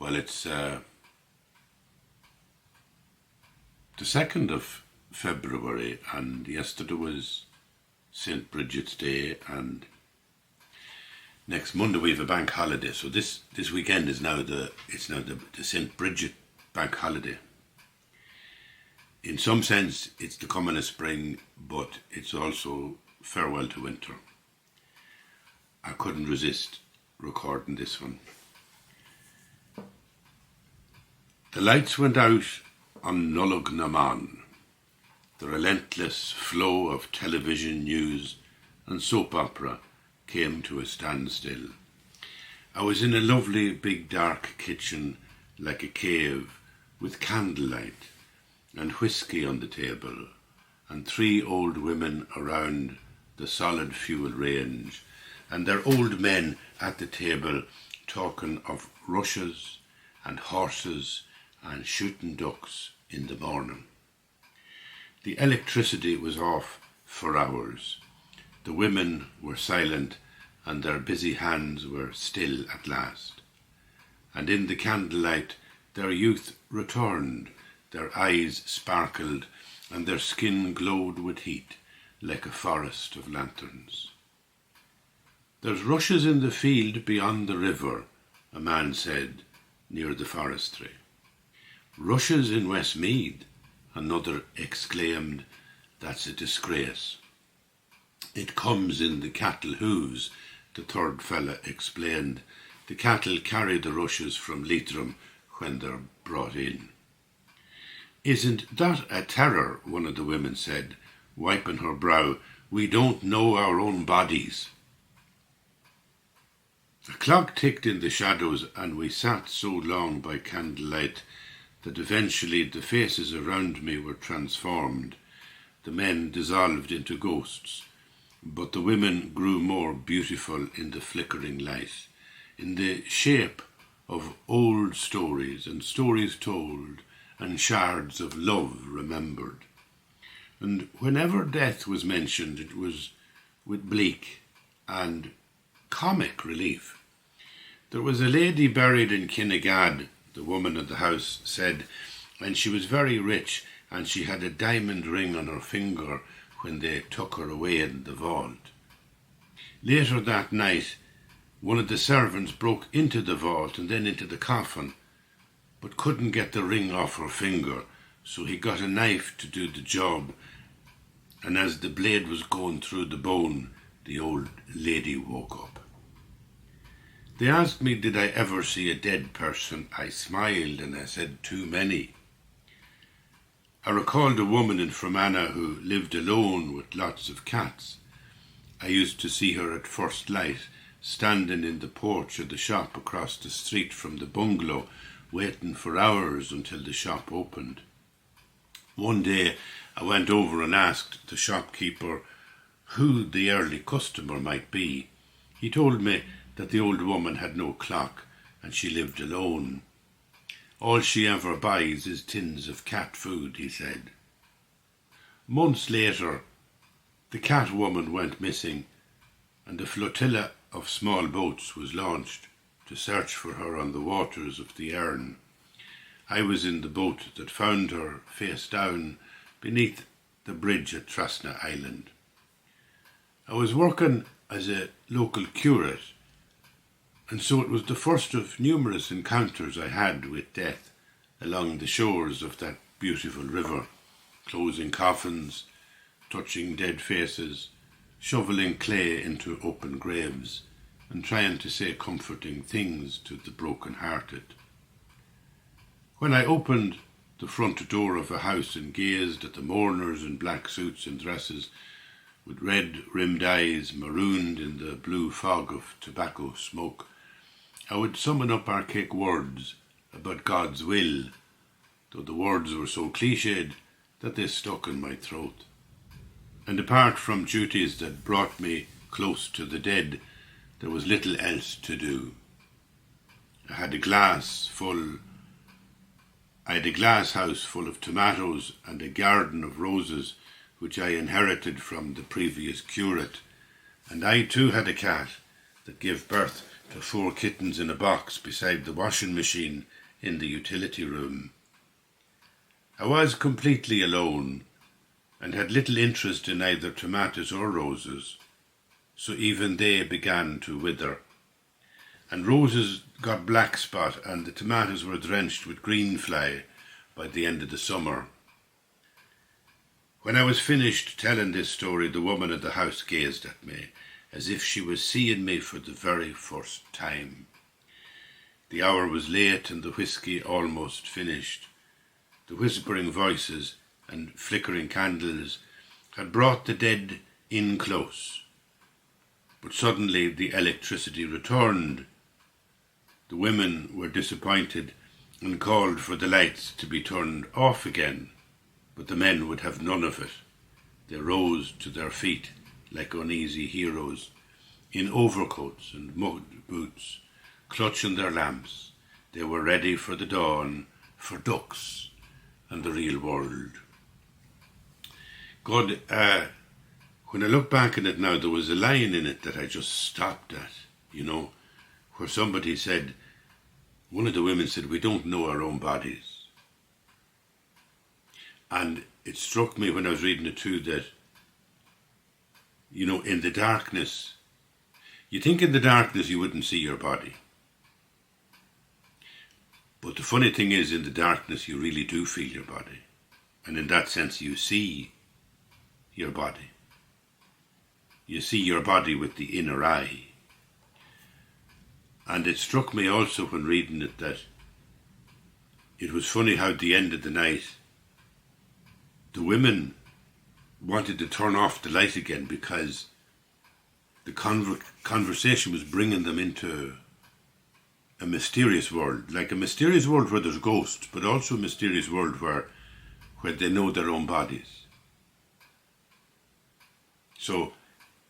Well, it's the 2nd of February, and yesterday was St. Brigids Day, and next Monday we have a bank holiday. So this weekend is now the St. Bridget bank holiday. In some sense, it's the coming of spring, but it's also farewell to winter. I couldn't resist recording this one. The lights went out on Nullag Naman. The relentless flow of television news and soap opera came to a standstill. I was in a lovely big dark kitchen like a cave, with candlelight and whiskey on the table, and 3 old women around the solid fuel range, and their old men at the table talking of rushes and horses and shooting ducks in the morning. The electricity was off for hours. The women were silent, and their busy hands were still at last. And in the candlelight their youth returned, their eyes sparkled, and their skin glowed with heat like a forest of lanterns. "There's rushes in the field beyond the river," a man said, near the forestry. "Rushes in Westmeath," another exclaimed. "That's a disgrace." "It comes in the cattle hooves," the third fella explained. "The cattle carry the rushes from Leitrim when they're brought in." "Isn't that a terror?" one of the women said, wiping her brow. "We don't know our own bodies." The clock ticked in the shadows, and we sat so long by candlelight that eventually the faces around me were transformed. The men dissolved into ghosts, but the women grew more beautiful in the flickering light, in the shape of old stories and stories told and shards of love remembered. And whenever death was mentioned, it was with bleak and comic relief. There was a lady buried in Kinnegad, the woman of the house said, and she was very rich, and she had a diamond ring on her finger when they took her away in the vault. Later that night, one of the servants broke into the vault and then into the coffin, but couldn't get the ring off her finger, so he got a knife to do the job, and as the blade was going through the bone, the old lady woke up. They asked me, did I ever see a dead person? I smiled and I said, too many. I recalled a woman in Fermanagh who lived alone with lots of cats. I used to see her at first light, standing in the porch of the shop across the street from the bungalow, waiting for hours until the shop opened. One day I went over and asked the shopkeeper who the early customer might be. He told me that the old woman had no clock and she lived alone. All she ever buys is tins of cat food, he said. Months later, the cat woman went missing, and a flotilla of small boats was launched to search for her on the waters of the Erne. I was in the boat that found her face down beneath the bridge at Trasna Island. I was working as a local curate, and so it was the first of numerous encounters I had with death along the shores of that beautiful river, closing coffins, touching dead faces, shoveling clay into open graves, and trying to say comforting things to the broken-hearted. When I opened the front door of a house and gazed at the mourners in black suits and dresses, with red-rimmed eyes marooned in the blue fog of tobacco smoke, I would summon up archaic words about God's will, though the words were so cliched that they stuck in my throat. And apart from duties that brought me close to the dead, there was little else to do. I had a glass house full of tomatoes and a garden of roses which I inherited from the previous curate, and I too had a cat that gave birth the 4 kittens in a box beside the washing machine in the utility room. I was completely alone and had little interest in either tomatoes or roses, so even they began to wither. And roses got black spot and the tomatoes were drenched with green fly by the end of the summer. When I was finished telling this story, the woman at the house gazed at me as if she was seeing me for the very first time. The hour was late and the whisky almost finished. The whispering voices and flickering candles had brought the dead in close. But suddenly the electricity returned. The women were disappointed and called for the lights to be turned off again, but the men would have none of it. They rose to their feet like uneasy heroes, in overcoats and mud boots, clutching their lamps. They were ready for the dawn, for ducks and the real world. God, when I look back at it now, there was a line in it that I just stopped at, where somebody said, one of the women said, we don't know our own bodies. And it struck me when I was reading it too that, in the darkness, you think in the darkness you wouldn't see your body. But the funny thing is, in the darkness you really do feel your body. And in that sense you see your body. You see your body with the inner eye. And it struck me also when reading it that it was funny how at the end of the night the women wanted to turn off the light again because the conversation was bringing them into a mysterious world, like a mysterious world where there's ghosts, but also a mysterious world where they know their own bodies. So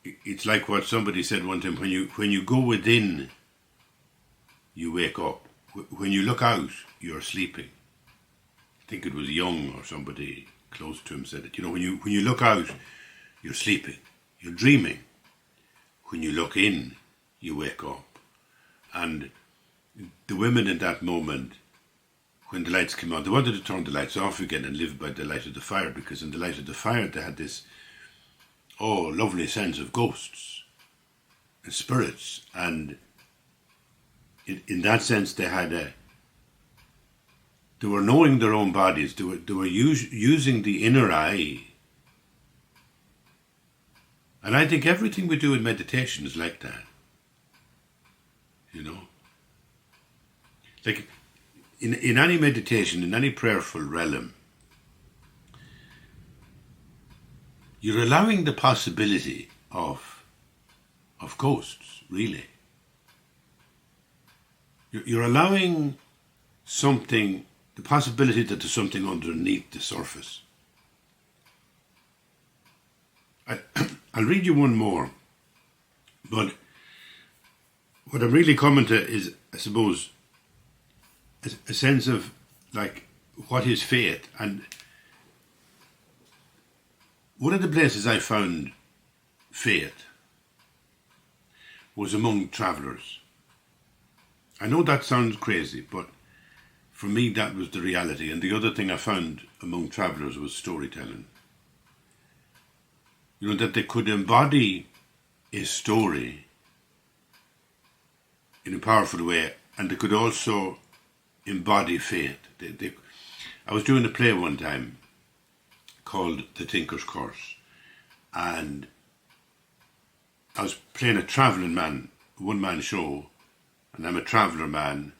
it's like what somebody said one time, when you go within, you wake up. When you look out, you're sleeping. I think it was Jung or somebody close to him said it. When you look out, you're sleeping, you're dreaming. When you look in, you wake up. And the women in that moment, when the lights came on, they wanted to turn the lights off again and live by the light of the fire, because in the light of the fire they had this lovely sense of ghosts and spirits, and in that sense they were knowing their own bodies. They were using the inner eye. And I think everything we do in meditation is like that. Like in any meditation, in any prayerful realm, you're allowing the possibility of ghosts, really. You're allowing the possibility that there's something underneath the surface. I'll read you one more, but what I'm really coming to is, I suppose, a sense of, like, what is faith. And one of the places I found faith was among travellers. I know that sounds crazy, but for me that was the reality. And the other thing I found among travellers was storytelling. That they could embody a story in a powerful way, and they could also embody faith. I was doing a play one time called The Tinker's Curse, and I was playing a travelling man, a one-man show, and I'm a traveller man.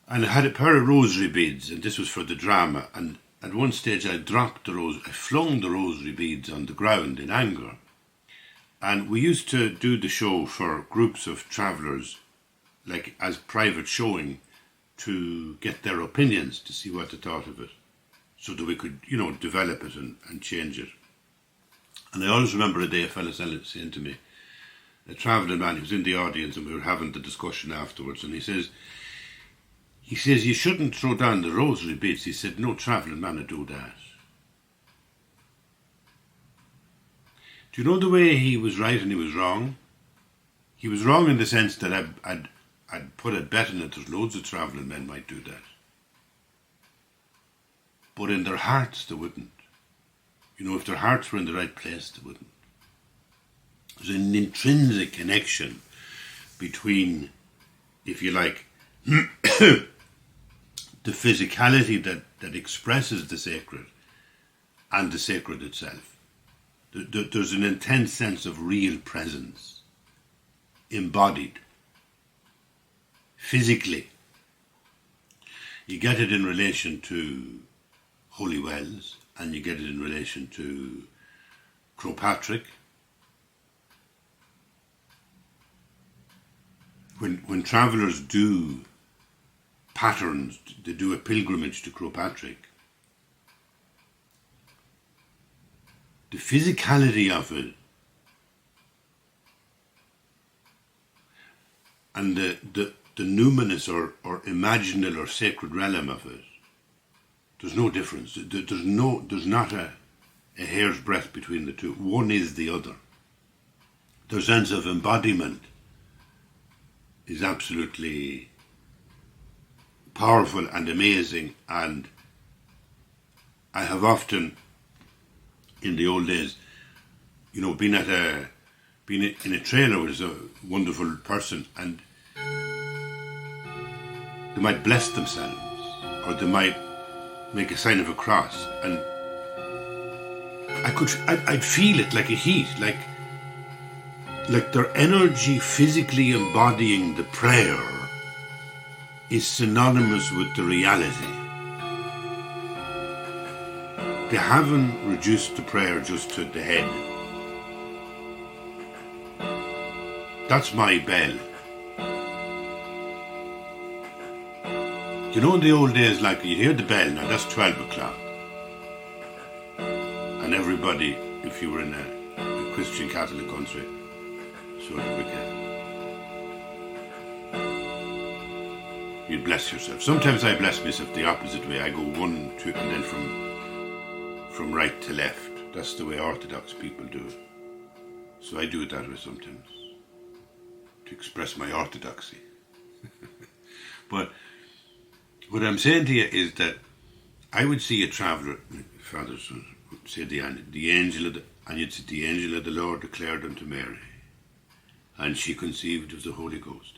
And I had a pair of rosary beads, and this was for the drama, and at one stage I flung the rosary beads on the ground in anger. And we used to do the show for groups of travellers, like as private showing, to get their opinions, to see what they thought of it, so that we could, develop it and change it. And I always remember a day a fellow saying to me, a travelling man, he was in the audience and we were having the discussion afterwards, and he says, you shouldn't throw down the rosary beads. He said, no travelling man would do that. Do you know the way he was right and he was wrong? He was wrong in the sense that I'd put a bet on it. There's loads of travelling men might do that. But in their hearts, they wouldn't. If their hearts were in the right place, they wouldn't. There's an intrinsic connection between, if you like, the physicality that expresses the sacred and the sacred itself. There's an intense sense of real presence, embodied, physically. You get it in relation to holy wells, and you get it in relation to Crowpatrick. When travellers do patterns, they do a pilgrimage to Crowpatrick, the physicality of it and the numinous or imaginal or sacred realm of it, there's no difference. There's not a hair's breadth between the two. One is the other. Their sense of embodiment is absolutely powerful and amazing, and I have often, in the old days, been in a trailer with a wonderful person, and they might bless themselves, or they might make a sign of a cross, and I'd feel it like a heat, like their energy physically embodying the prayer is synonymous with the reality. They haven't reduced the prayer just to the head. That's my bell. In the old days, like, you hear the bell, now that's 12 o'clock. And everybody, if you were in a Christian Catholic country, sort of you'd bless yourself. Sometimes I bless myself the opposite way. I go 1, 2, and then from right to left. That's the way Orthodox people do it. So I do it that way sometimes, to express my orthodoxy. But what I'm saying to you is that I would see a traveller, Father, Son, say the angel of and you'd say the angel of the Lord declared unto Mary, and she conceived of the Holy Ghost.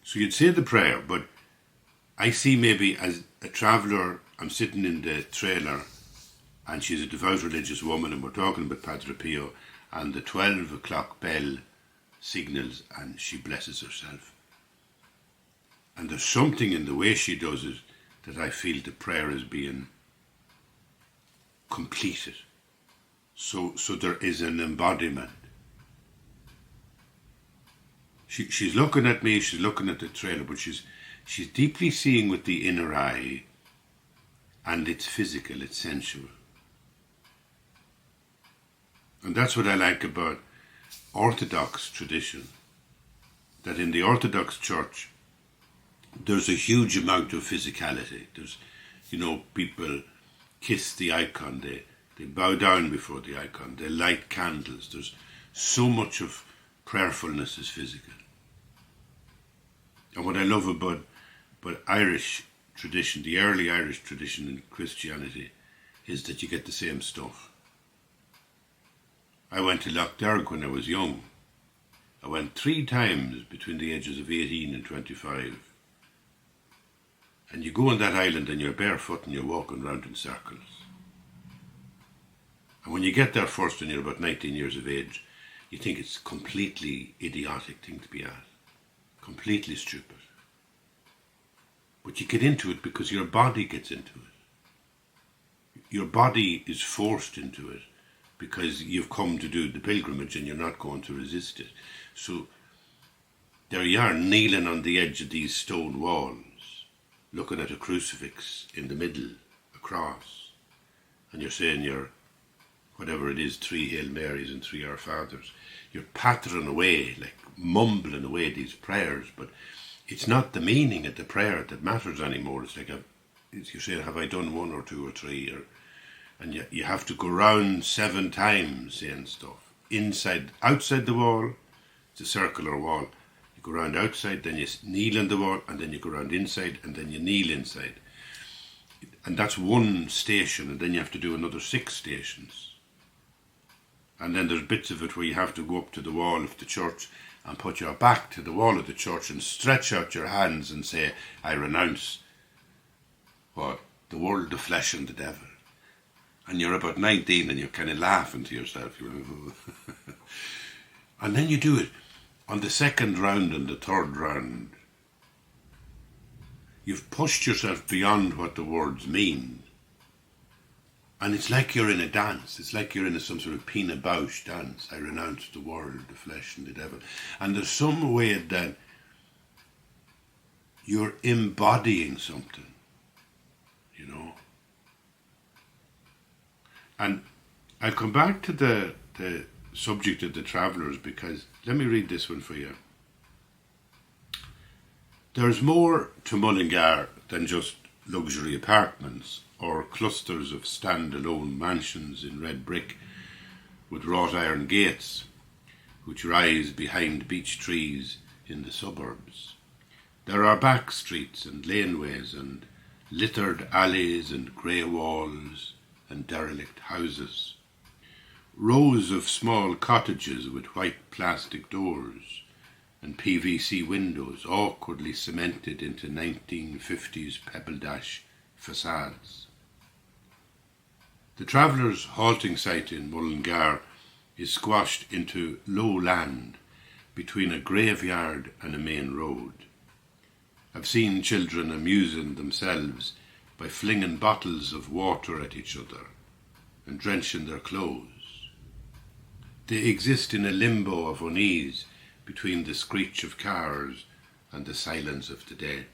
So you'd say the prayer, but I see maybe as a traveller, I'm sitting in the trailer, and she's a devout religious woman, and we're talking about Padre Pio, and the 12 o'clock bell signals, and she blesses herself. And there's something in the way she does it that I feel the prayer is being completed. So there is an embodiment. She's looking at me, she's looking at the trailer, but she's deeply seeing with the inner eye, and it's physical, it's sensual. And that's what I like about Orthodox tradition, that in the Orthodox Church, there's a huge amount of physicality. There's, people kiss the icon, they bow down before the icon, they light candles. There's so much of prayerfulness is physical. And what I love about Irish tradition, the early Irish tradition in Christianity, is that you get the same stuff. I went to Lough Derg when I was young. I went 3 times between the ages of 18 and 25. And you go on that island and you're barefoot and you're walking around in circles. And when you get there first and you're about 19 years of age, you think it's a completely idiotic thing to be at. Completely stupid. But you get into it because your body gets into it. Your body is forced into it because you've come to do the pilgrimage and you're not going to resist it. So there you are, kneeling on the edge of these stone walls, looking at a crucifix in the middle, a cross, and you're saying your, whatever it is, 3 Hail Marys and 3 Our Fathers. You're pattering away, like mumbling away these prayers, but it's not the meaning of the prayer that matters anymore. It's like you're saying, have I done 1 or 2 or 3? And you have to go round 7 times saying stuff. Outside the wall, It's a circular wall. You go round outside, then you kneel on the wall, and then you go round inside, and then you kneel inside. And that's one station, and then you have to do another 6 stations. And then there's bits of it where you have to go up to the wall of the church and put your back to the wall of the church and stretch out your hands and say, I renounce what? The world, the flesh and the devil. And you're about 19 and you're kind of laughing to yourself. And then you do it on the 2nd round and the 3rd round. You've pushed yourself beyond what the words mean. And it's like you're in a dance. It's like you're in some sort of Pina Bausch dance. I renounce the world, the flesh and the devil. And there's some way that you're embodying something, you know. And I'll come back to the subject of the travellers, because let me read this one for you. There's more to Mullingar than just luxury apartments or clusters of stand-alone mansions in red brick with wrought iron gates which rise behind beech trees in the suburbs. There are back streets and laneways and littered alleys and grey walls and derelict houses. Rows of small cottages with white plastic doors and PVC windows awkwardly cemented into 1950s pebble dash facades. The travellers' halting site in Mullingar is squashed into low land between a graveyard and a main road. I've seen children amusing themselves by flinging bottles of water at each other and drenching their clothes. They exist in a limbo of unease between the screech of cars and the silence of the dead.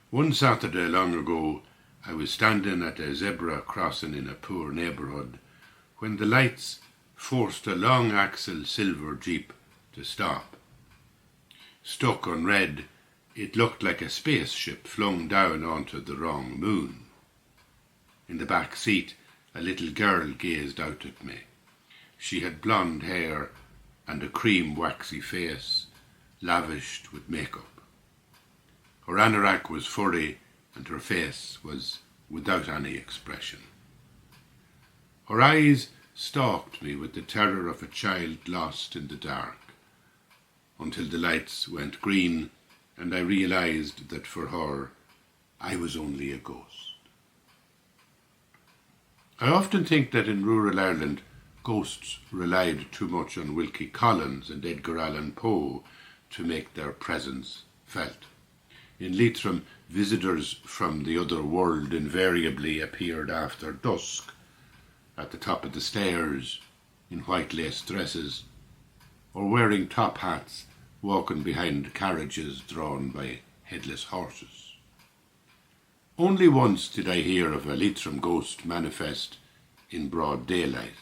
One Saturday long ago, I was standing at a zebra crossing in a poor neighbourhood when the lights forced a long-axle silver jeep to stop. Stuck on red, it looked like a spaceship flung down onto the wrong moon. In the back seat, a little girl gazed out at me. She had blonde hair and a cream waxy face, lavished with makeup. Her anorak was furry and her face was without any expression. Her eyes stalked me with the terror of a child lost in the dark, until the lights went green and I realised that for her I was only a ghost. I often think that in rural Ireland ghosts relied too much on Wilkie Collins and Edgar Allan Poe to make their presence felt. In Leitrim, visitors from the other world invariably appeared after dusk, at the top of the stairs, in white lace dresses, or wearing top hats, walking behind carriages drawn by headless horses. Only once did I hear of a Leitrim ghost manifest in broad daylight,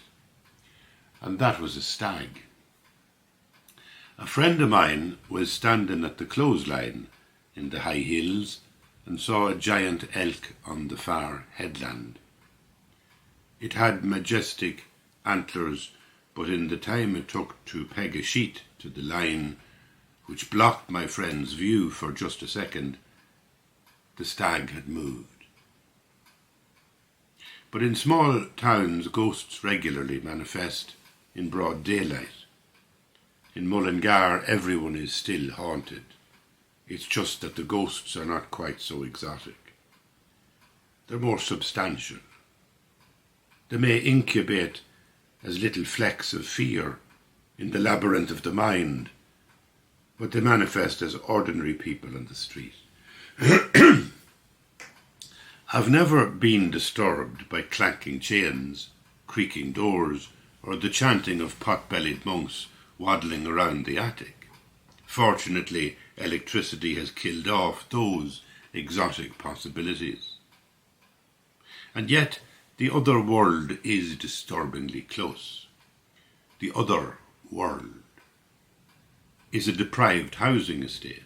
and that was a stag. A friend of mine was standing at the clothesline in the high hills and saw a giant elk on the far headland. It had majestic antlers, but in the time it took to peg a sheet to the line, which blocked my friend's view for just a second, the stag had moved. But in small towns, ghosts regularly manifest in broad daylight. In Mullingar, everyone is still haunted. It's just that the ghosts are not quite so exotic. They're more substantial. They may incubate as little flecks of fear in the labyrinth of the mind, but they manifest as ordinary people on the street. I've never been disturbed by clanking chains, creaking doors, or the chanting of pot-bellied monks waddling around the attic. Fortunately, electricity has killed off those exotic possibilities. And yet, the other world is disturbingly close. The other world is a deprived housing estate,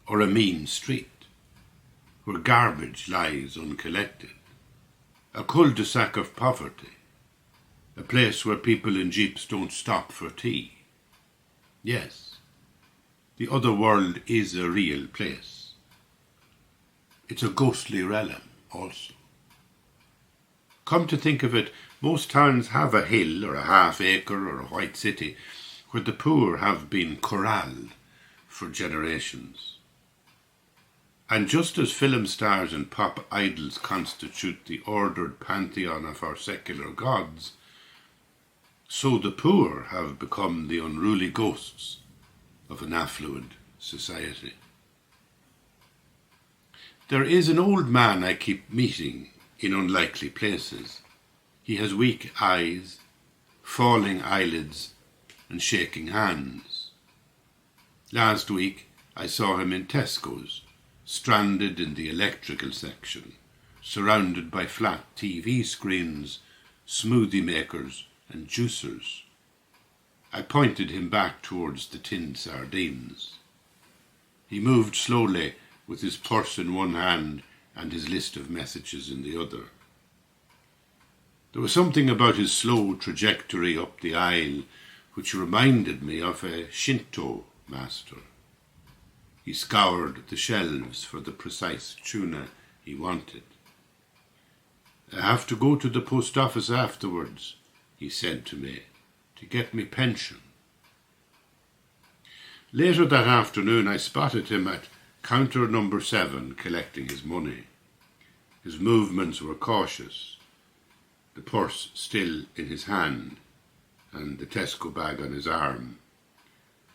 or a mean street, where garbage lies uncollected, a cul-de-sac of poverty, a place where people in jeeps don't stop for tea, Yes, the other world is a real place. It's a ghostly realm also. Come to think of it, most towns have a hill or a half acre or a white city where the poor have been corralled for generations. And just as film stars and pop idols constitute the ordered pantheon of our secular gods, so the poor have become the unruly ghosts of an affluent society. There is an old man I keep meeting in unlikely places. He has weak eyes, falling eyelids, and shaking hands. Last week I saw him in Tesco's, stranded in the electrical section, surrounded by flat TV screens, smoothie makers and juicers. I pointed him back towards the tinned sardines. He moved slowly with his purse in one hand and his list of messages in the other. There was something about his slow trajectory up the aisle which reminded me of a Shinto master. He scoured the shelves for the precise tuna he wanted. "I have to go to the post office afterwards," he said to me, "to get me pension." Later that afternoon I spotted him at counter number 7 collecting his money. His movements were cautious, the purse still in his hand and the Tesco bag on his arm.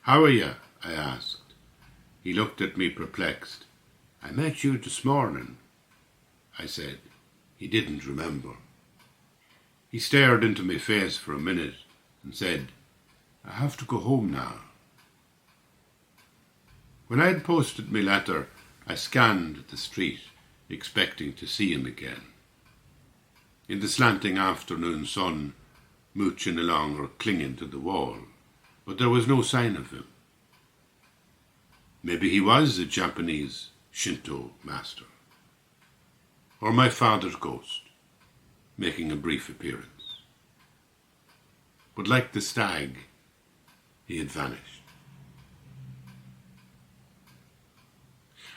"How are you?" I asked. He looked at me perplexed. "I met you this morning," I said. He didn't remember. He stared into my face for a minute and said, "I have to go home now." When I had posted my letter, I scanned the street, expecting to see him again. In the slanting afternoon sun, mooching along or clinging to the wall, but there was no sign of him. Maybe he was a Japanese Shinto master, or my father's ghost, making a brief appearance. But like the stag, he had vanished.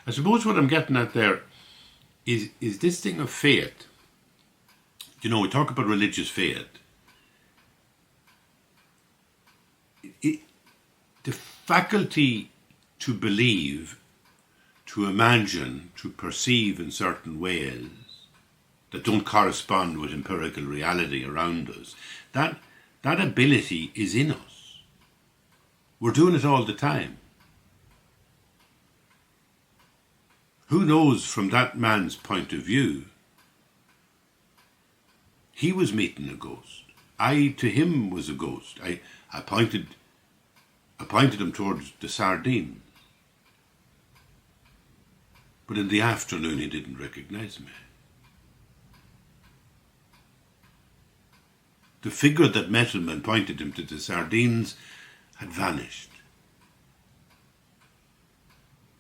I suppose what I'm getting at there is this thing of faith. You know, we talk about religious faith. The faculty to believe, to imagine, to perceive in certain ways that don't correspond with empirical reality around us, that ability is in us. We're doing it all the time. Who knows from that man's point of view? He was meeting a ghost. I to him was a ghost. I pointed him towards the sardines. But in the afternoon he didn't recognize me. The figure that met him and pointed him to the sardines had vanished.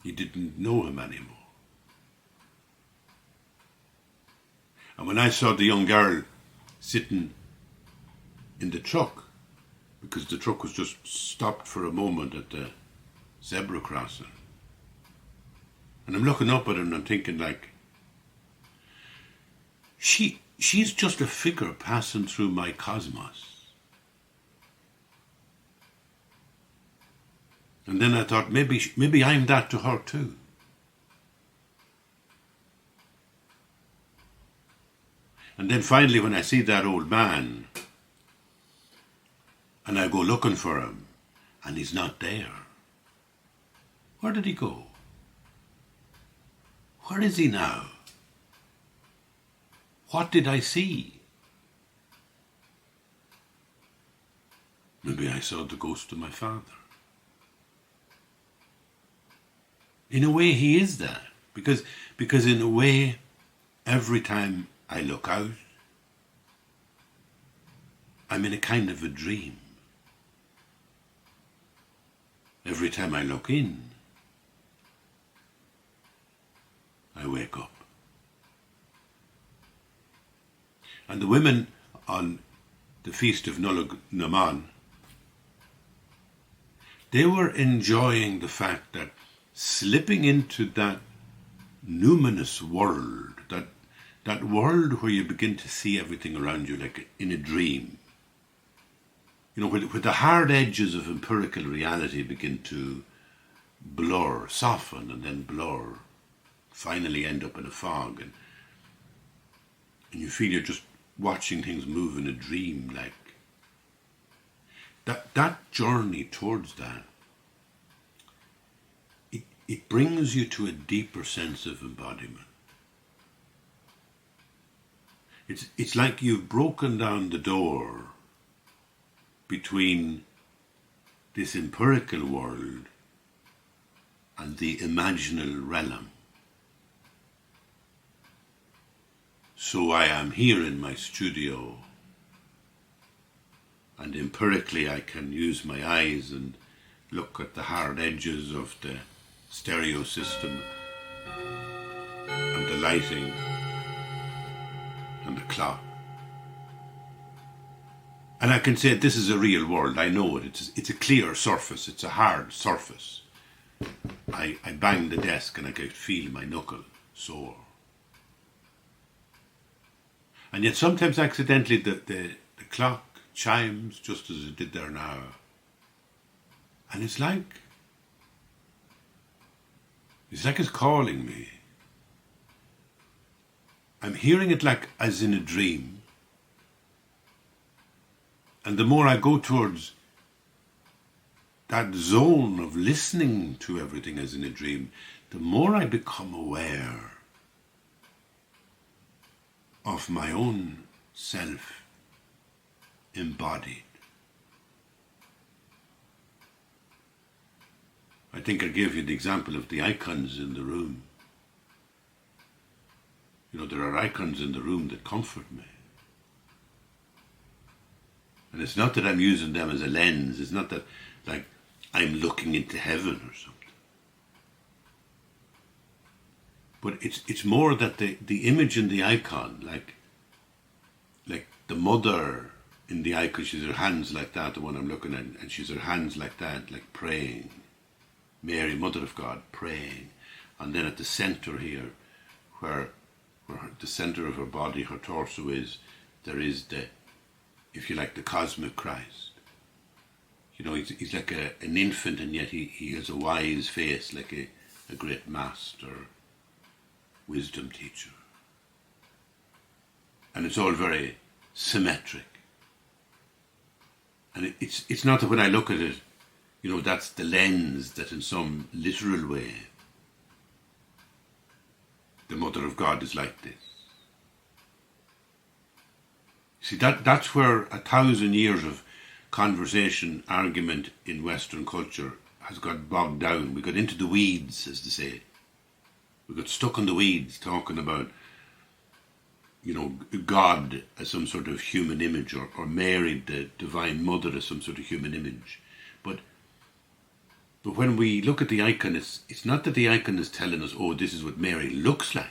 He didn't know him anymore. And when I saw the young girl sitting in the truck, because the truck was just stopped for a moment at the zebra crossing, and I'm looking up at her and I'm thinking, like, she's just a figure passing through my cosmos. And then I thought, maybe I'm that to her too. And then finally, when I see that old man, and I go looking for him, and he's not there. Where did he go? Where is he now? What did I see? Maybe I saw the ghost of my father. In a way, he is that. Because in a way, every time I look out, I'm in a kind of a dream. Every time I look in, I wake up. And the women on the feast of Nullag Naman, they were enjoying the fact that slipping into that numinous world, that world where you begin to see everything around you like in a dream, where the hard edges of empirical reality begin to blur, soften, and then blur, finally end up in a fog, and you feel you're just watching things move in a dream, like that journey towards that, it brings you to a deeper sense of embodiment. It's like you've broken down the door between this empirical world and the imaginal realm. So I am here in my studio, and empirically I can use my eyes and look at the hard edges of the stereo system and the lighting and the clock. And I can say this is a real world. I know it. It's a clear surface. It's a hard surface. I bang the desk and I can feel my knuckle sore. And yet sometimes accidentally the clock chimes just as it did there now. And it's like it's calling me. I'm hearing it like as in a dream. And the more I go towards that zone of listening to everything as in a dream, the more I become aware of my own self embodied. I think I gave you the example of the icons in the room. There are icons in the room that comfort me. And it's not that I'm using them as a lens. It's not that like I'm looking into heaven or something. But it's more that the image in the icon, like the mother in the icon, she's her hands like that, the one I'm looking at, and she's her hands like that, like praying. Mary, Mother of God, praying. And then at the centre here, where the centre of her body, her torso is, there is the, if you like, the cosmic Christ. He's like an infant, and yet he has a wise face, like a great master, wisdom teacher. And it's all very symmetric. And it's not that when I look at it, that's the lens that in some literal way the Mother of God is like this. See, that's where 1,000 years of conversation, argument in Western culture has got bogged down. We got into the weeds, as they say. We got stuck in the weeds talking about, God as some sort of human image, or Mary, the Divine Mother, as some sort of human image. But when we look at the icon, it's not that the icon is telling us, oh, this is what Mary looks like.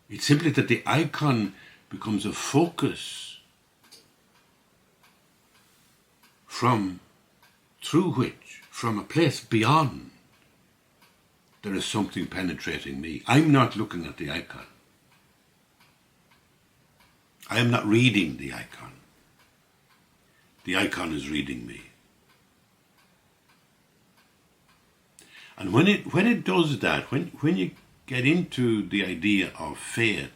It's simply that the icon becomes a focus through which, from a place beyond, there is something penetrating me. I'm not looking at the icon. I am not reading the icon. The icon is reading me. And when it does that, when you get into the idea of faith,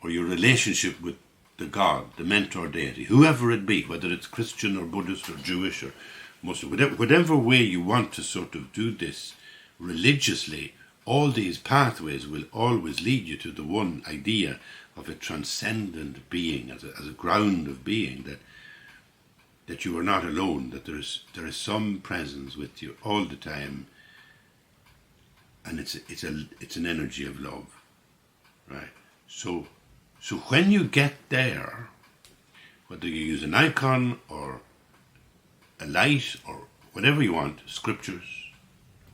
or your relationship with the God, the mentor deity, whoever it be, whether it's Christian or Buddhist or Jewish or Muslim, whatever way you want to sort of do this religiously, all these pathways will always lead you to the one idea of a transcendent being, as a ground of being, that you are not alone, that there is some presence with you all the time, and it's an energy of love, right? So when you get there, whether you use an icon or a light or whatever you want, scriptures,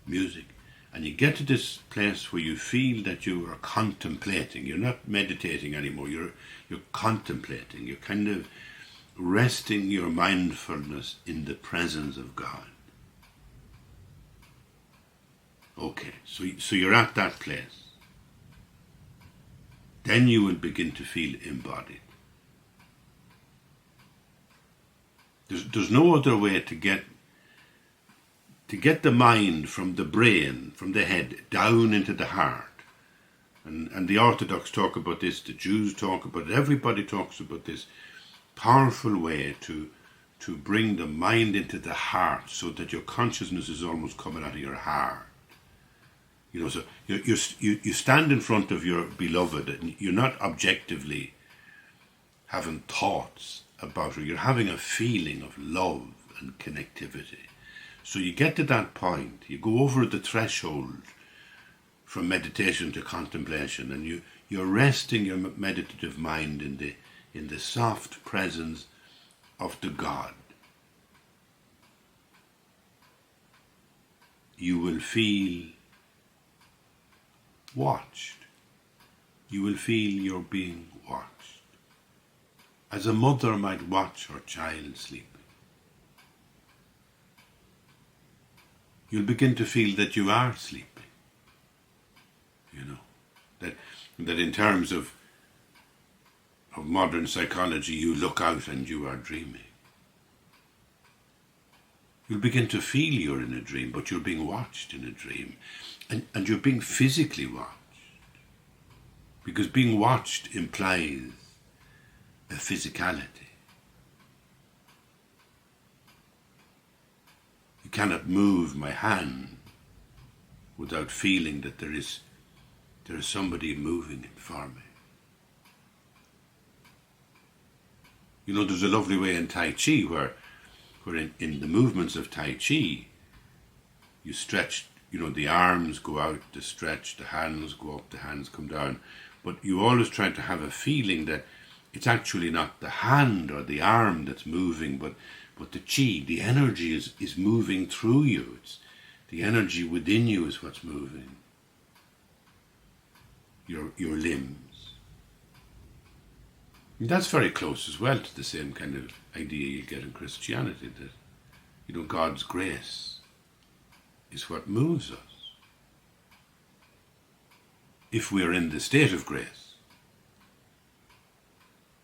music, and you get to this place where you feel that you are contemplating, you're not meditating anymore, you're contemplating, you're kind of resting your mindfulness in the presence of God. Okay, so you're at that place. Then you will begin to feel embodied. There's no other way to get the mind from the brain, from the head, down into the heart. And the Orthodox talk about this, the Jews talk about it, everybody talks about this powerful way to bring the mind into the heart so that your consciousness is almost coming out of your heart. You know, so you stand in front of your beloved and you're not objectively having thoughts about her. You're having a feeling of love and connectivity. So you get to that point, you go over the threshold from meditation to contemplation, and you're resting your meditative mind in the soft presence of the God. You will feel watched. You will feel you're being watched, as a mother might watch her child sleeping. You'll begin to feel that you are sleeping. You know, that in terms of modern psychology, you look out and you are dreaming. You'll begin to feel you're in a dream, but you're being watched in a dream. And you're being physically watched. Because being watched implies a physicality. You cannot move my hand without feeling that there is somebody moving it for me. You know, there's a lovely way in Tai Chi where in the movements of Tai Chi, you stretch, you know, the arms go out, the stretch, the hands go up, the hands come down. But you always try to have a feeling that it's actually not the hand or the arm that's moving, but the chi, the energy is moving through you. It's the energy within you is what's moving. Your limbs. And that's very close as well to the same kind of idea you get in Christianity, that, you know, God's grace is what moves us. If we're in the state of grace,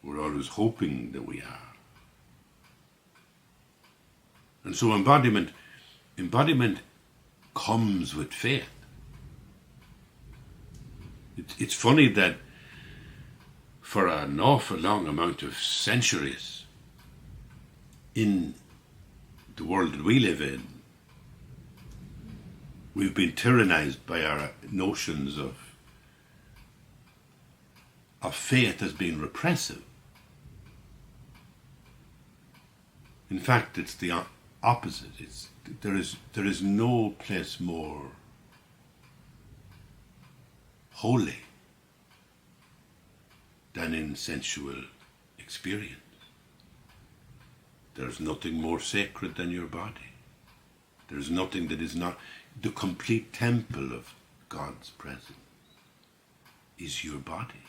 we're always hoping that we are. And so embodiment comes with faith. It's funny that for an awful long amount of centuries in the world that we live in, we've been tyrannized by our notions of faith as being repressive. In fact, it's the opposite. There is no place more holy than in sensual experience. There's nothing more sacred than your body. There's nothing that is not the complete temple of God's presence is your body.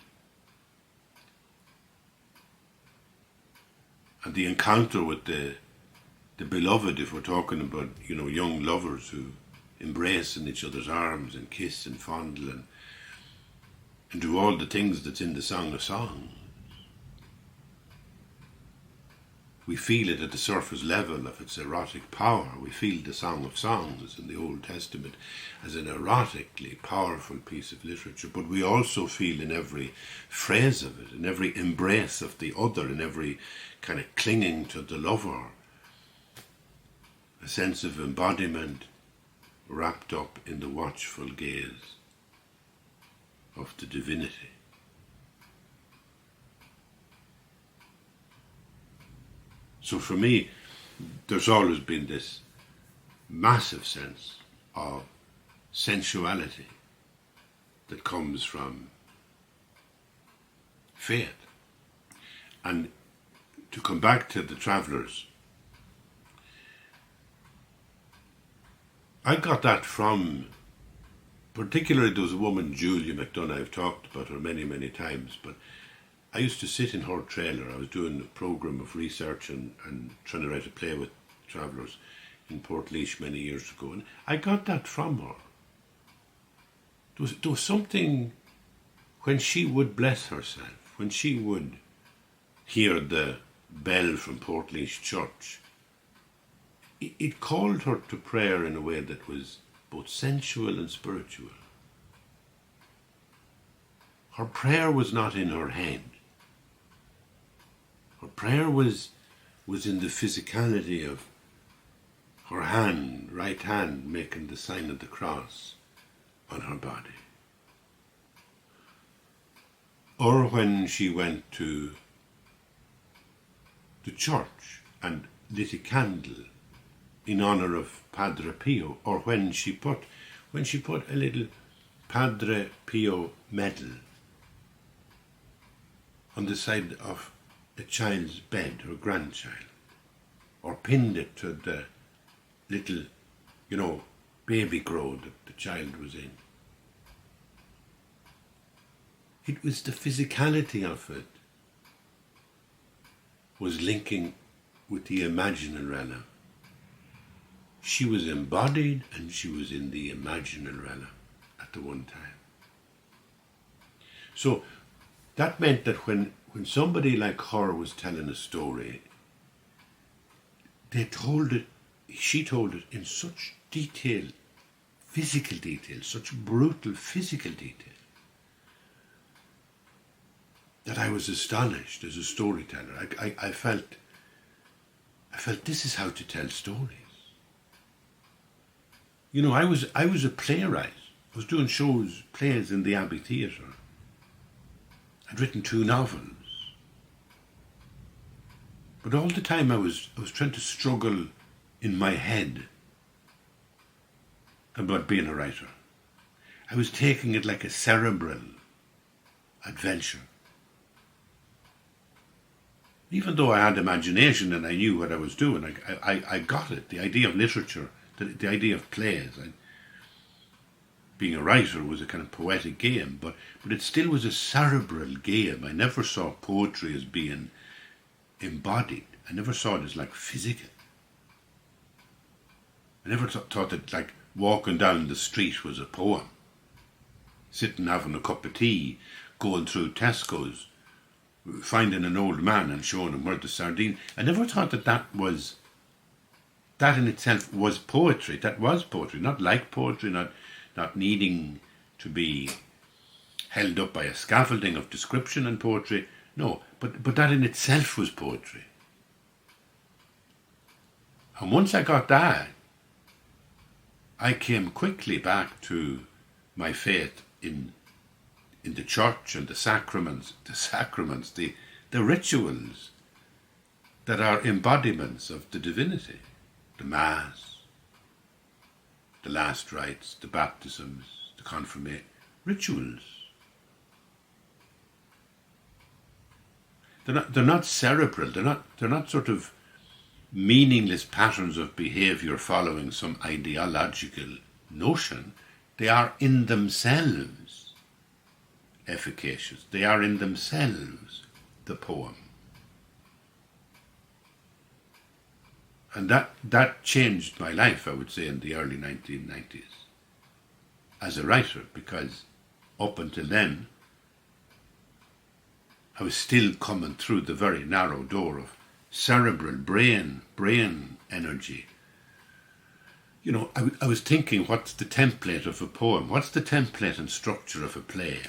And the encounter with the beloved, if we're talking about, you know, young lovers who embrace in each other's arms and kiss and fondle and do all the things that's in the Song of Songs. We feel it at the surface level of its erotic power. We feel the Song of Songs in the Old Testament as an erotically powerful piece of literature, but we also feel in every phrase of it, in every embrace of the other, in every kind of clinging to the lover, a sense of embodiment wrapped up in the watchful gaze of the divinity. So for me, there's always been this massive sense of sensuality that comes from faith. And to come back to the travellers, I got that from, particularly there was a woman, Julia McDonough, I've talked about her many, many times, but I used to sit in her trailer. I was doing a programme of research and trying to write a play with travellers in Portlaoise many years ago, and I got that from her. There was something when she would bless herself, when she would hear the bell from Portlaoise Church, it called her to prayer in a way that was both sensual and spiritual. Her prayer was not in her head. Her prayer was in the physicality of her hand, right hand, making the sign of the cross on her body. Or when she went to the church and lit a candle in honour of Padre Pio, or when she put a little Padre Pio medal on the side of a child's bed, or grandchild, or pinned it to the little, baby grow that the child was in. It was the physicality of it was linking with the imaginal realm. She was embodied and she was in the imaginal realm at the one time. So that meant that when somebody like her was telling a story, she told it in such detail, physical detail, such brutal physical detail, that I was astonished as a storyteller. I felt this is how to tell stories. I was a playwright. I was doing plays in the Abbey Theatre. I'd written 2 novels. But all the time I was trying to struggle in my head about being a writer. I was taking it like a cerebral adventure. Even though I had imagination and I knew what I was doing, I got it. The idea of literature, the idea of plays. Being a writer was a kind of poetic game, but it still was a cerebral game. I never saw poetry as being embodied. I never saw it as like physical. I never thought that like walking down the street was a poem. Sitting having a cup of tea, going through Tesco's, finding an old man and showing him where the sardine. I never thought that in itself was poetry. That was poetry, not like poetry, not needing to be held up by a scaffolding of description and poetry. No, but that in itself was poetry. And once I got that, I came quickly back to my faith in the church and the sacraments, the rituals that are embodiments of the divinity, the Mass, the last rites, the baptisms, the confirmation, rituals. They're not cerebral. They're not sort of meaningless patterns of behaviour following some ideological notion. They are in themselves efficacious. They are in themselves the poem. And that changed my life, I would say, in the early 1990s as a writer, because up until then I was still coming through the very narrow door of cerebral brain energy. I was thinking, what's the template of a poem? What's the template and structure of a play?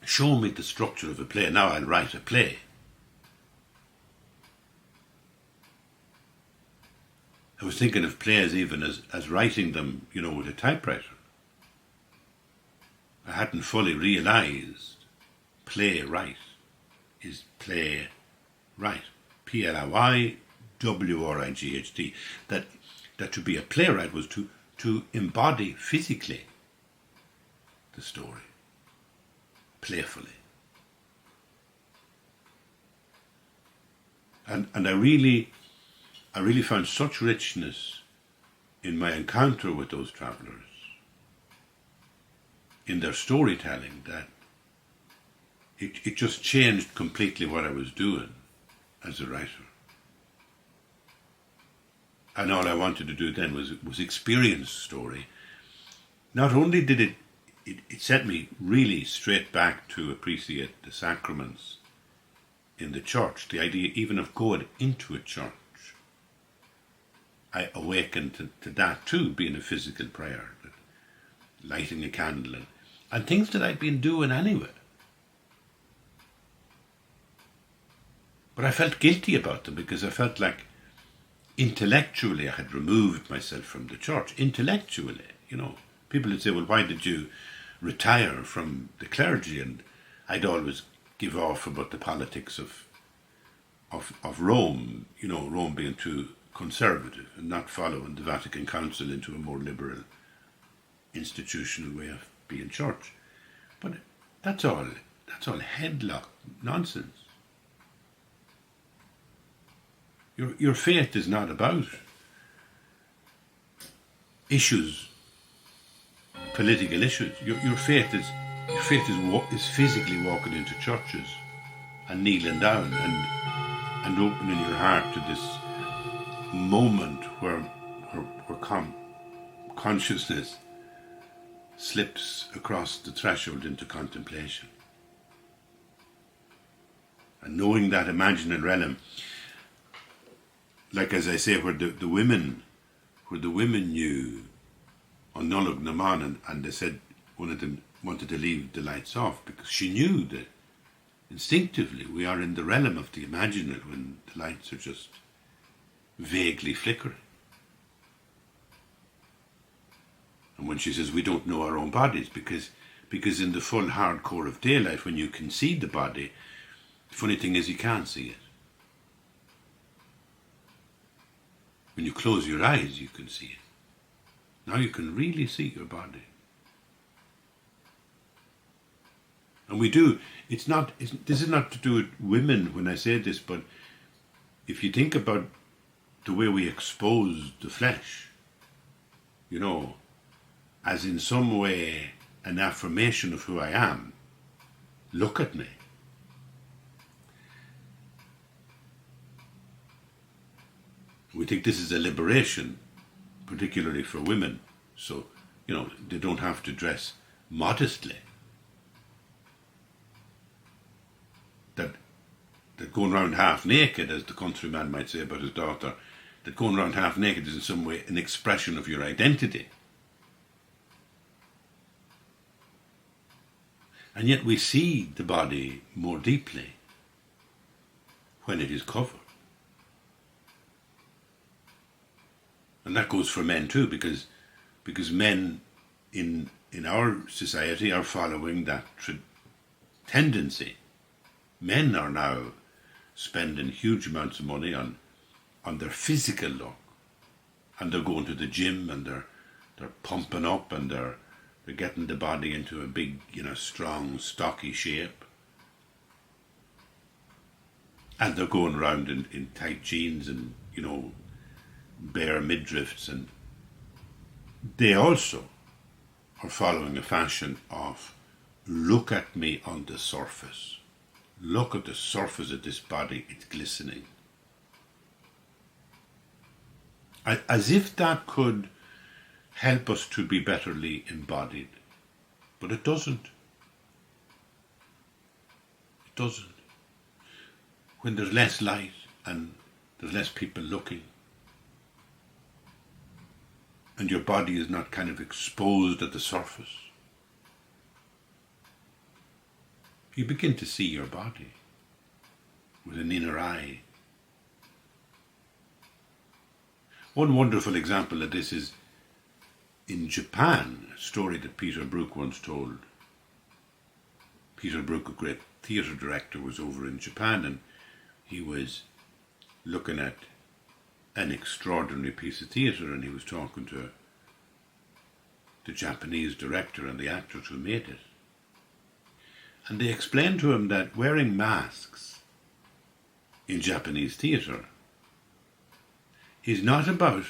Show me the structure of a play. Now I'll write a play. I was thinking of plays even as writing them, with a typewriter. I hadn't fully realised playwright is play right. PLYWRIGHT. That to be a playwright was to embody physically the story, playfully. And I really found such richness in my encounter with those travellers, in their storytelling, that it just changed completely what I was doing as a writer. And all I wanted to do then was experience story. Not only did it set me really straight back to appreciate the sacraments in the church, the idea even of going into a church. I awakened to that too, being a physical prayer, lighting a candle, and things that I'd been doing anyway. But I felt guilty about them because I felt like intellectually I had removed myself from the church. Intellectually, people would say, well, why did you retire from the clergy? And I'd always give off about the politics of Rome, Rome being too conservative and not following the Vatican Council into a more liberal institutional way of being church. But that's all headlock nonsense. Your faith is not about issues, political issues. Your faith is physically walking into churches and kneeling down and opening your heart to this moment where consciousness slips across the threshold into contemplation. And knowing that imaginary realm, like as I say, where the women knew on Nullag Naman, and they said one of them wanted to leave the lights off because she knew that instinctively we are in the realm of the imaginary when the lights are just vaguely flickering. And when she says we don't know our own bodies, because in the full hardcore of daylight, when you can see the body, the funny thing is you can't see it. When you close your eyes, you can see it. Now you can really see your body. And we do. This is not to do with women when I say this, but if you think about the way we expose the flesh, as in some way an affirmation of who I am, look at me. We think this is a liberation, particularly for women, so, they don't have to dress modestly. That going around half naked, as the countryman might say about his daughter, that going around half naked is in some way an expression of your identity. And yet we see the body more deeply when it is covered. And that goes for men too, because men in our society are following that tendency. Men are now spending huge amounts of money on their physical look, and they're going to the gym and they're pumping up and they're getting the body into a big, strong, stocky shape, and they're going around in tight jeans and bare midriffs, and they also are following a fashion of look at me on the surface. Look at the surface of this body, it's glistening. As if that could help us to be betterly embodied. But it doesn't. It doesn't. When there's less light and there's less people looking, and your body is not kind of exposed at the surface, you begin to see your body with an inner eye. One wonderful example of this is in Japan, a story that Peter Brook once told. Peter Brook, a great theatre director, was over in Japan, and he was looking at an extraordinary piece of theatre, and he was talking to the Japanese director and the actors who made it. And they explained to him that wearing masks in Japanese theatre is not about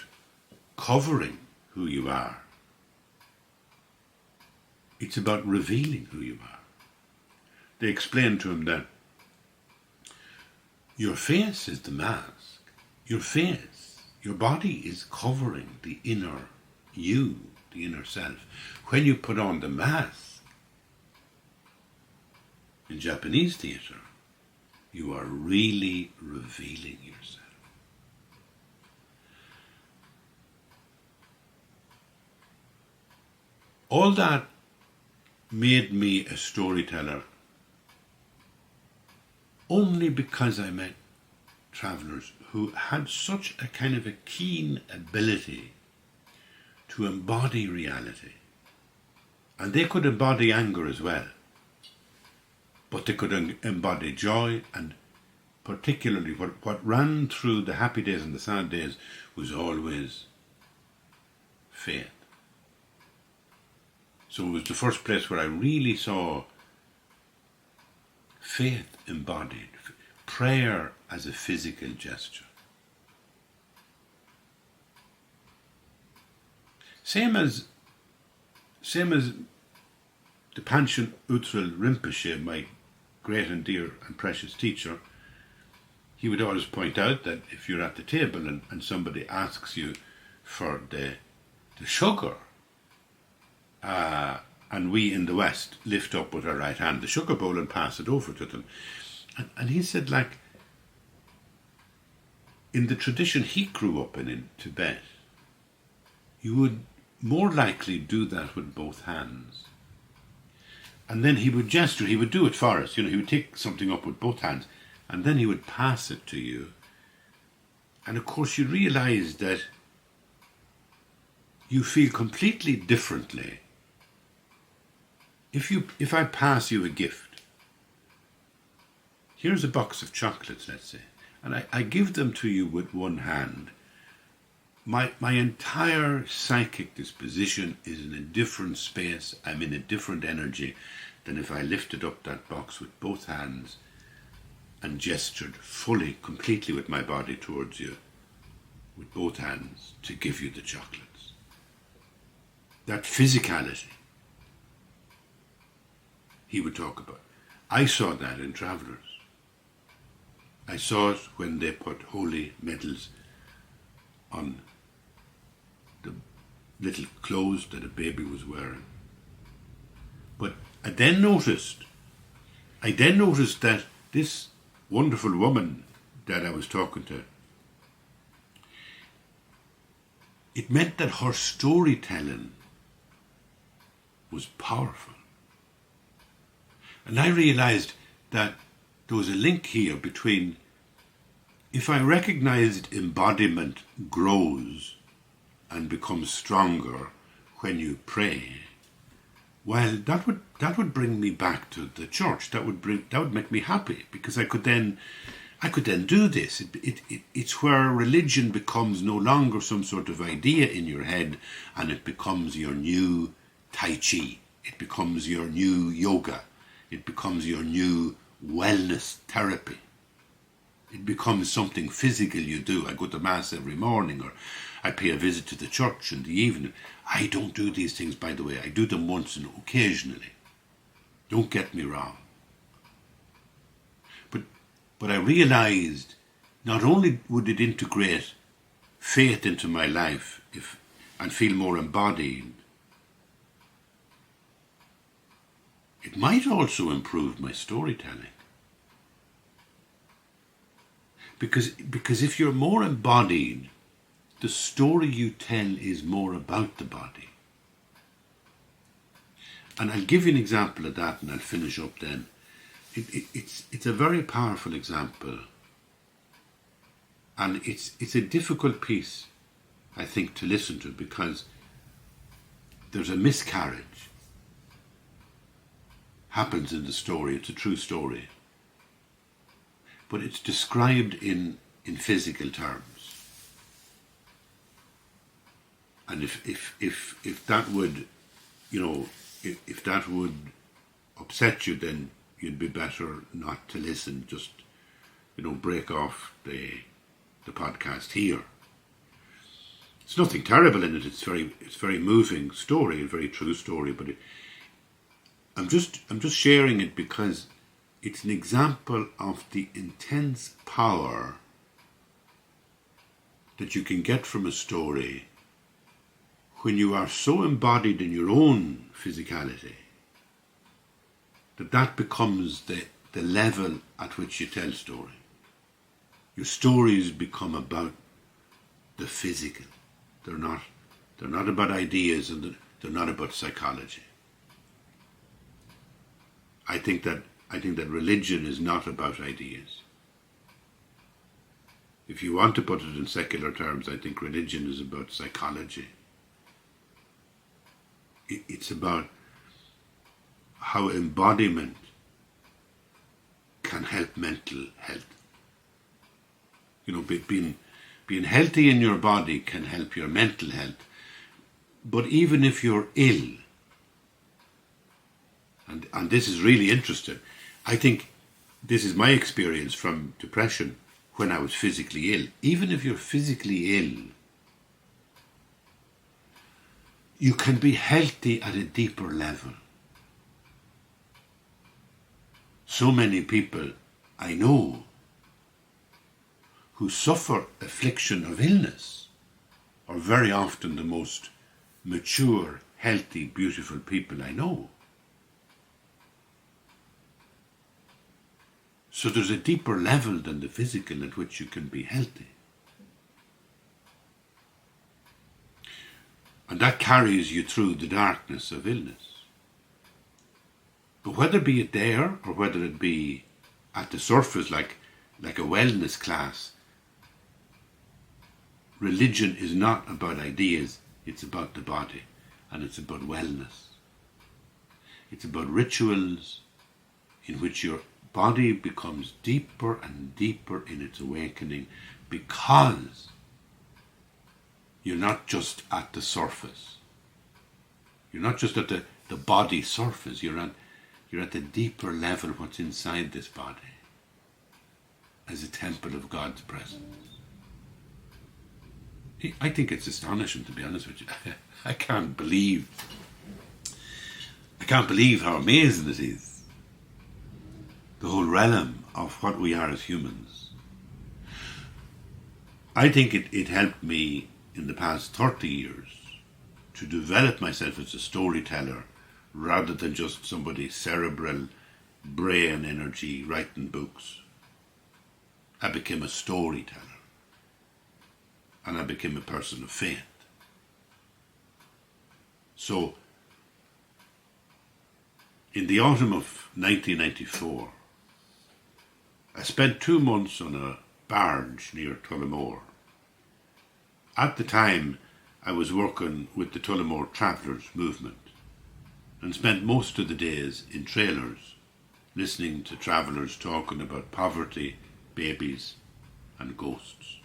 covering who you are. It's about revealing who you are. they explained to him that your face is the mask. Your face, your body is covering the inner you, the inner self. When you put on the mask in Japanese theatre, you are really revealing yourself. All that made me a storyteller only because I met travellers who had such a kind of a keen ability to embody reality. And they could embody anger as well. But they could embody joy, and particularly what ran through the happy days and the sad days was always faith. So it was the first place where I really saw faith embodied, prayer as a physical gesture. Same as the Panchen Utral Rinpoche, my great and dear and precious teacher, he would always point out that if you're at the table and somebody asks you for the sugar, and we in the West lift up with our right hand the sugar bowl and pass it over to them. And he said, like, in the tradition he grew up in Tibet, you would more likely do that with both hands. And then he would gesture, he would do it for us, he would take something up with both hands, and then he would pass it to you. And of course you realise that you feel completely differently. If I pass you a gift, here's a box of chocolates, let's say, and I give them to you with one hand, my entire psychic disposition is in a different space, I'm in a different energy than if I lifted up that box with both hands and gestured fully, completely with my body towards you, with both hands, to give you the chocolates. That physicality he would talk about. I saw that in travellers. I saw it when they put holy medals on the little clothes that a baby was wearing. But I then noticed that this wonderful woman that I was talking to, it meant that her storytelling was powerful. And I realised that there was a link here between, if I recognised embodiment grows and becomes stronger when you pray, well, that would bring me back to the church. That would make me happy, because I could then do this. It's where religion becomes no longer some sort of idea in your head, and it becomes your new Tai Chi. It becomes your new yoga. It becomes your new wellness therapy. It becomes something physical you do. I go to Mass every morning, or I pay a visit to the church in the evening. I don't do these things, by the way. I do them once and occasionally. Don't get me wrong. But I realised not only would it integrate faith into my life and feel more embodied, it might also improve my storytelling. Because if you're more embodied, the story you tell is more about the body. And I'll give you an example of that, and I'll finish up then. It's a very powerful example. And it's a difficult piece, I think, to listen to, because there's a miscarriage happens in the story. It's a true story, but it's described in physical terms. And if that would, if that would upset you, then you'd be better not to listen. Just, break off the podcast here. It's nothing terrible in it. It's very moving story, a very true story. But I'm just sharing it because It's an example of the intense power that you can get from a story when you are so embodied in your own physicality that that becomes the level at which you tell story. Your stories become about the physical. They're not about ideas, and they're not about psychology. I think that religion is not about ideas. If you want to put it in secular terms, I think religion is about psychology. It's about how embodiment can help mental health. Being healthy in your body can help your mental health. But even if you're ill, and this is really interesting, I think this is my experience from depression when I was physically ill. Even if you're physically ill, you can be healthy at a deeper level. So many people I know who suffer affliction of illness are very often the most mature, healthy, beautiful people I know. So there's a deeper level than the physical at which you can be healthy. And that carries you through the darkness of illness. But whether be it there or whether it be at the surface like a wellness class, religion is not about ideas, it's about the body, and it's about wellness. It's about rituals in which your body becomes deeper and deeper in its awakening, because you're not just at the surface. You're not just at the body surface. You're at the deeper level, what's inside this body, as a temple of God's presence. I think it's astonishing, to be honest with you. I can't believe how amazing it is. The whole realm of what we are as humans. I think it helped me in the past 30 years to develop myself as a storyteller rather than just somebody's cerebral brain energy writing books. I became a storyteller, and I became a person of faith. So, in the autumn of 1994, I spent 2 months on a barge near Tullamore. At the time, I was working with the Tullamore Travellers movement and spent most of the days in trailers, listening to travellers talking about poverty, babies, and ghosts.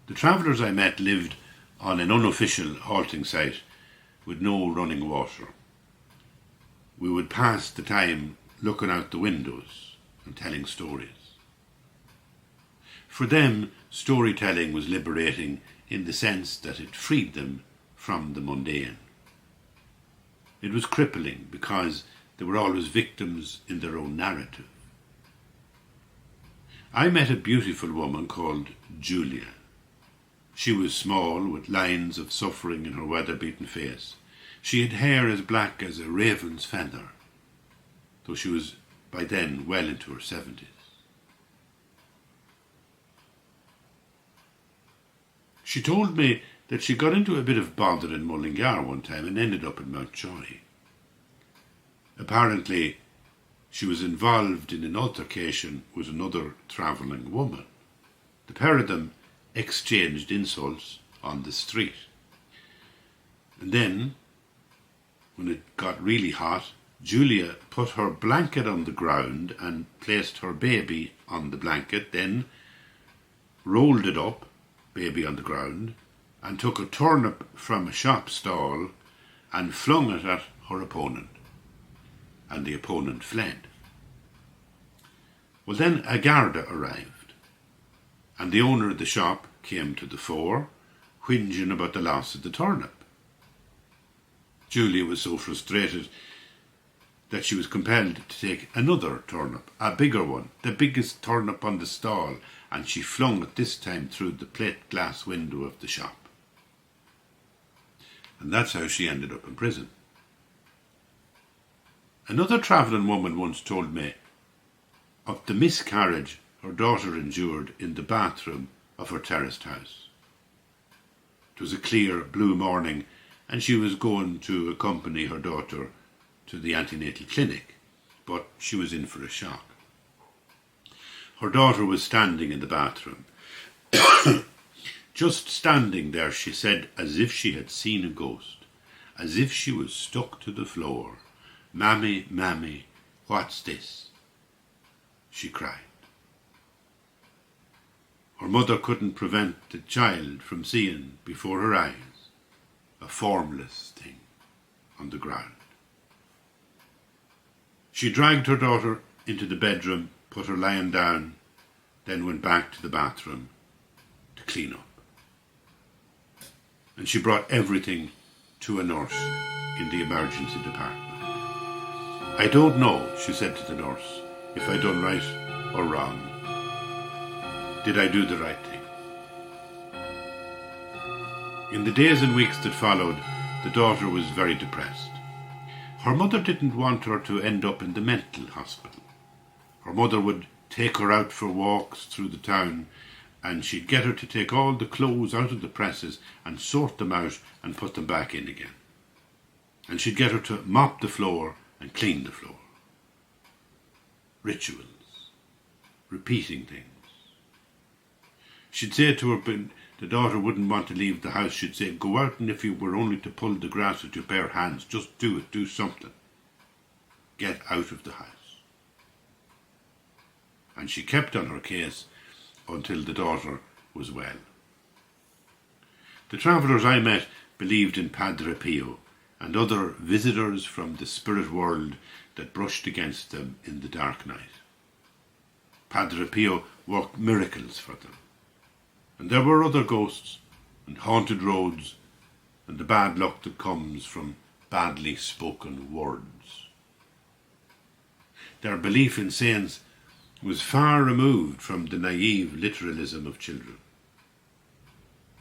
The travellers I met lived on an unofficial halting site with no running water. We would pass the time looking out the windows and telling stories. For them, storytelling was liberating in the sense that it freed them from the mundane. It was crippling because they were always victims in their own narrative. I met a beautiful woman called Julia. She was small, with lines of suffering in her weather-beaten face. She had hair as black as a raven's feather, though she was by then well into her 70s. She told me that she got into a bit of bother in Mullingar one time and ended up in Mountjoy. Apparently, she was involved in an altercation with another travelling woman. The pair of them exchanged insults on the street. And then, when it got really hot, Julia put her blanket on the ground and placed her baby on the blanket, then rolled it up, baby on the ground, and took a turnip from a shop stall and flung it at her opponent. And the opponent fled. Well, then a Garda arrived, and the owner of the shop came to the fore, whinging about the loss of the turnip. Julia was so frustrated that she was compelled to take another turnip, a bigger one, the biggest turnip on the stall, and she flung it this time through the plate glass window of the shop. And that's how she ended up in prison. Another travelling woman once told me of the miscarriage her daughter endured in the bathroom of her terraced house. It was a clear blue morning, and she was going to accompany her daughter to the antenatal clinic, but she was in for a shock. Her daughter was standing in the bathroom. Just standing there, she said, as if she had seen a ghost, as if she was stuck to the floor. "Mammy, Mammy, what's this?" she cried. Her mother couldn't prevent the child from seeing before her eyes a formless thing on the ground. She dragged her daughter into the bedroom, put her lying down, then went back to the bathroom to clean up. And she brought everything to a nurse in the emergency department. "I don't know," she said to the nurse, "if I done right or wrong. Did I do the right thing?" In the days and weeks that followed, the daughter was very depressed. Her mother didn't want her to end up in the mental hospital. Her mother would take her out for walks through the town, and she'd get her to take all the clothes out of the presses and sort them out and put them back in again. And she'd get her to mop the floor and clean the floor. Rituals. Repeating things. She'd say to her, but the daughter wouldn't want to leave the house, she'd say, "Go out, and if you were only to pull the grass with your bare hands, just do it, do something. Get out of the house." And she kept on her case until the daughter was well. The travellers I met believed in Padre Pio and other visitors from the spirit world that brushed against them in the dark night. Padre Pio worked miracles for them. And there were other ghosts and haunted roads and the bad luck that comes from badly spoken words. Their belief in saints was far removed from the naive literalism of children.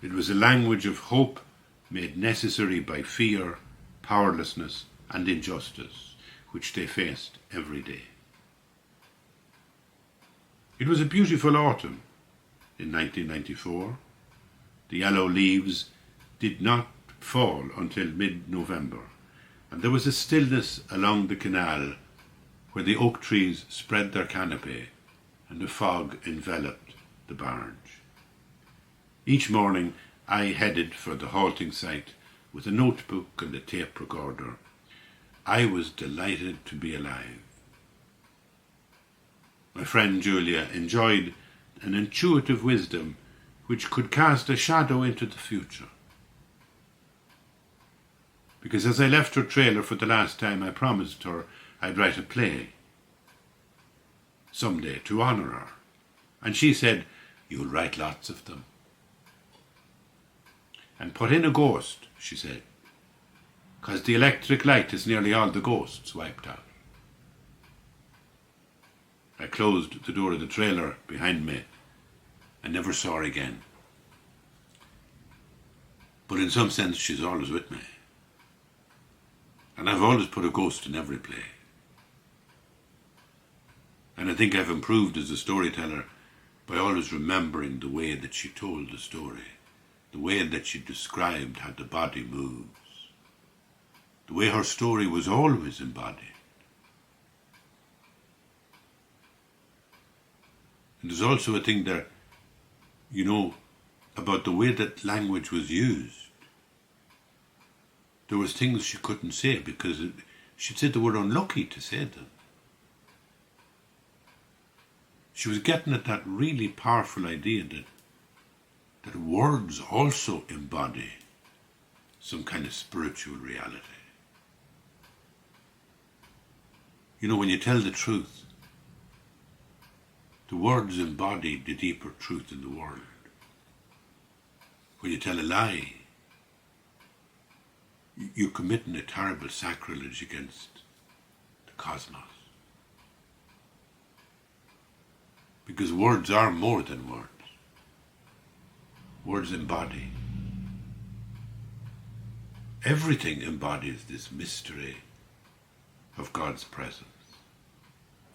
It was a language of hope made necessary by fear, powerlessness and injustice, which they faced every day. It was a beautiful autumn in 1994. The yellow leaves did not fall until mid-November, and there was a stillness along the canal where the oak trees spread their canopy and the fog enveloped the barge. Each morning I headed for the halting site with a notebook and a tape recorder. I was delighted to be alive. My friend Julia enjoyed an intuitive wisdom which could cast a shadow into the future. Because as I left her trailer for the last time, I promised her I'd write a play someday to honour her. And she said, "You'll write lots of them. And put in a ghost," she said, "'cause the electric light is nearly all the ghosts wiped out." I closed the door of the trailer behind me and never saw her again. But in some sense, she's always with me. And I've always put a ghost in every play. And I think I've improved as a storyteller by always remembering the way that she told the story, the way that she described how the body moves, the way her story was always embodied. And there's also a thing there, about the way that language was used. There was things she couldn't say because she said they were unlucky to say them. She was getting at that really powerful idea that words also embody some kind of spiritual reality. When you tell the truth, the words embody the deeper truth in the world. When you tell a lie, you're committing a terrible sacrilege against the cosmos. Because words are more than words. Words embody. Everything embodies this mystery of God's presence.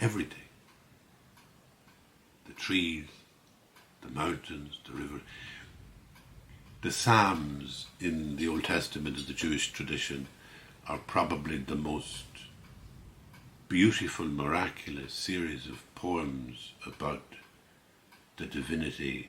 Everything. The trees, the mountains, the river. The Psalms in the Old Testament of the Jewish tradition are probably the most beautiful, miraculous series of poems about the divinity